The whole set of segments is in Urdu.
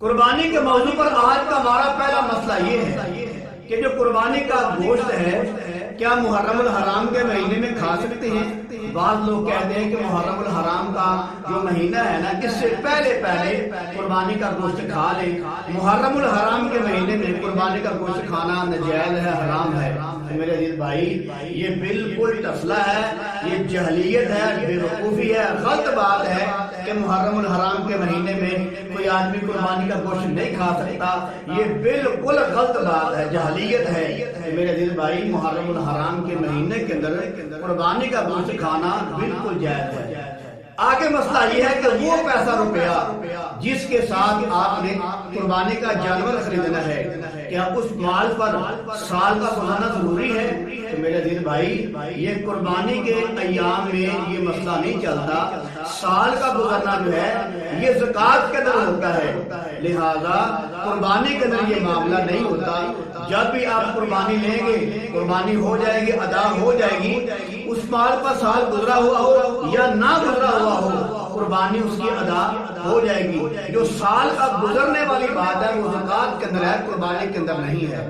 قربانی کے موضوع پر آج کا ہمارا پہلا مسئلہ یہ ہے کہ جو قربانی کا گوشت ہے کیا محرم الحرام کے مہینے میں کھا سکتے ہیں؟ بعض لوگ کہتے ہیں کہ محرم الحرام کا جو مہینہ ہے نا اس سے پہلے قربانی کا گوشت کھا لیں۔ محرم الحرام کے مہینے میں قربانی کا گوشت کھانا ناجائز ہے، حرام ہے۔ میرے عزیز بھائی، یہ بالکل ٹفلہ ہے، یہ جہلیت ہے، بے وقوفی ہے، غلط بات ہے کہ محرم الحرام کے مہینے میں کوئی آدمی قربانی کا گوشت نہیں کھا سکتا۔ یہ بالکل غلط بات ہے، جہلیت ہے۔ میرے عزیز بھائی، محرم الحرام کے مہینے کے اندر قربانی کا گوشت کھانا بالکل جائز ہے۔ آگے مسئلہ یہ ہے کہ وہ پیسہ روپیہ جس کے ساتھ آپ نے قربانی کا جانور خریدنا ہے، کیا اس مال پر سال کا گزرنا ضروری ہے؟ تو میرے عزیز بھائی، یہ قربانی کے ایام میں یہ مسئلہ نہیں چلتا۔ سال کا گزرنا جو ہے یہ زکوٰۃ کے اندر ہوتا ہے، لہذا قربانی کے اندر یہ معاملہ نہیں ہوتا۔ جب بھی آپ قربانی لیں گے، قربانی ہو جائے گی، ادا ہو جائے گی، اس مال پر سال گزرا ہوا ہو یا نہ گزرا ہوا ہو، قربانی اس کی ادا ہو جائے گی۔ جو سال کا گزرنے والی بات ہے وہ زکوٰۃ کے اندر ہے، قربانی کے اندر نہیں ہے۔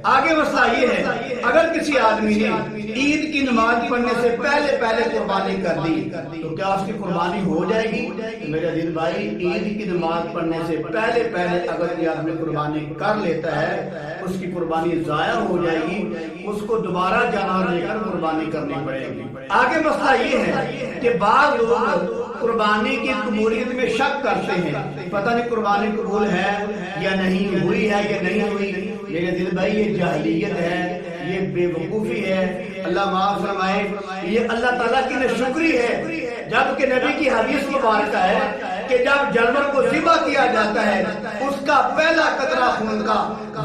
آگے مسئلہ یہ ہے، اگر کسی آدمی نے عید کی نماز پڑھنے سے پہلے قربانی کر دی تو کیا اس کی قربانی ہو جائے گی؟ میرے عزیز بھائی، عید کی نماز پڑھنے سے پہلے اگر یہ آدمی قربانی کر لیتا ہے، اس کی قربانی ضائع ہو جائے گی، اس کو دوبارہ جانور لے کر قربانی کرنی پڑے گی۔ آگے مسئلہ یہ ہے کہ بعض لوگ قربانی کی قبولیت میں شک کرتے ہیں، پتہ نہیں قربانی قبول ہے یا نہیں ہوئی ہے یا نہیں ہوئی۔ میرے دل بھائی، یہ جاہلیت ہے، یہ بے وقوفی ہے، اللہ معاف فرمائے۔ یہ اللہ تعالیٰ کی ناشکری ہے، جبکہ نبی کی حدیث مبارکہ ہے کہ جب جانور کو ذبح کیا جاتا ہے، اس کا پہلا قطرہ خون کا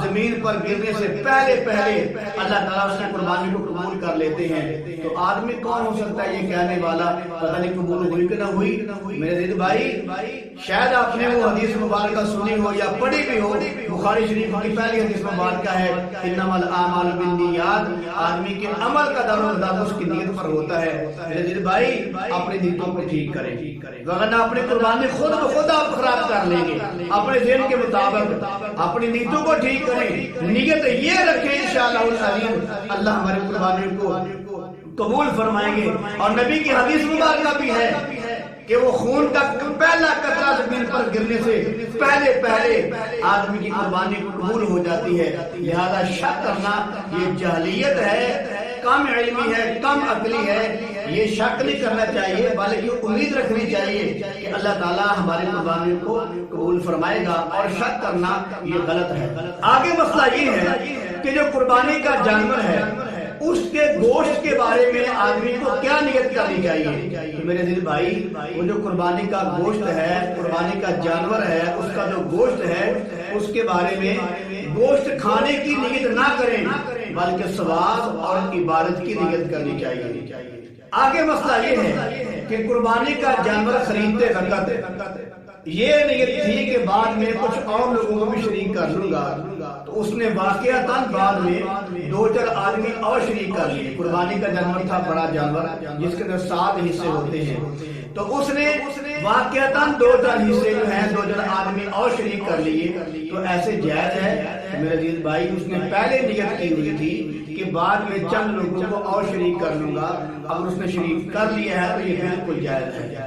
زمین پر گرنے سے پہلے اللہ تعالیٰ اس کی قربانی کو قبول کر لیتے ہیں۔ تو آدمی کون ہو سکتا ہے یہ کہنے والا پتہ نہیں قبول ہوئی کہ نہ ہوئی؟ میرے عزیز بھائی، شاید آپ نے وہ حدیث مبارکہ سنی ہو یا پڑھی بھی ہو، بخاری شریف کی پہلی حدیث مبارکہ ہے، انما الاعمال بالنیات، آدمی کے عمل کا دار و مدار اس کی نیت پر ہوتا ہے۔ میرے عزیز بھائی، اپنی نیتوں کو ٹھیک کریں، ورنہ اپنی قربانی خود بخود آپ خراب کر لیں گے۔ اپنے ذہن کے مطابق اپنی نیتوں کو ٹھیک کریں، نیت یہ رکھیں انشاءاللہ العظیم اللہ ہماری قربانی کو قبول فرمائیں گے۔ اور نبی کی حدیث مبارکہ بھی ہے کہ وہ خون کا پہلا قطرہ زمین پر گرنے سے پہلے آدمی کی قربانی قبول ہو جاتی ہے۔ لہذا شک کرنا یہ جہلیت ہے، کم علمی ہے، کم عقلی ہے۔ یہ شک نہیں کرنا چاہیے بلکہ امید رکھنی چاہیے کہ اللہ تعالیٰ ہماری قربانی کو قبول فرمائے گا، اور شک کرنا یہ غلط ہے۔ آگے مسئلہ یہ ہے کہ جو قربانی کا جانور ہے اس کے گوشت کے بارے میں آدمی کو کیا نیت کرنی چاہیے؟ تو میرے دل بھائی، وہ جو قربانی کا گوشت ہے، قربانی کا جانور ہے، اس کا جو گوشت ہے، اس کے بارے میں گوشت کھانے کی نیت نہ کریں بلکہ ثواب اور عبادت کی نیت کرنی چاہیے۔ آگے مسئلہ یہ ہے کہ قربانی کا جانور خریدتے وقت یہ نیت تھی کہ بعد میں کچھ اور لوگوں کو بھی شریک کر لوں گا، تو اس نے واقعتاً بعد میں 2-4 آدمی اور شریک کر لیے۔ قربانی کا جانور تھا بڑا جانور جس کے اندر 7 حصے ہوتے ہیں، تو اس نے واقعتاً 2-4 حصے جو ہیں 2-4 آدمی اور شریک کر لیے۔ تو ایسے جائز ہے؟ میرے عزیز بھائی، اس نے پہلے نیت کی ہوئی تھی کہ بعد میں چند لوگوں کو اور شریک کر لوں گا، اگر اس نے شریک کر لیا ہے تو یہ بالکل جائز ہے۔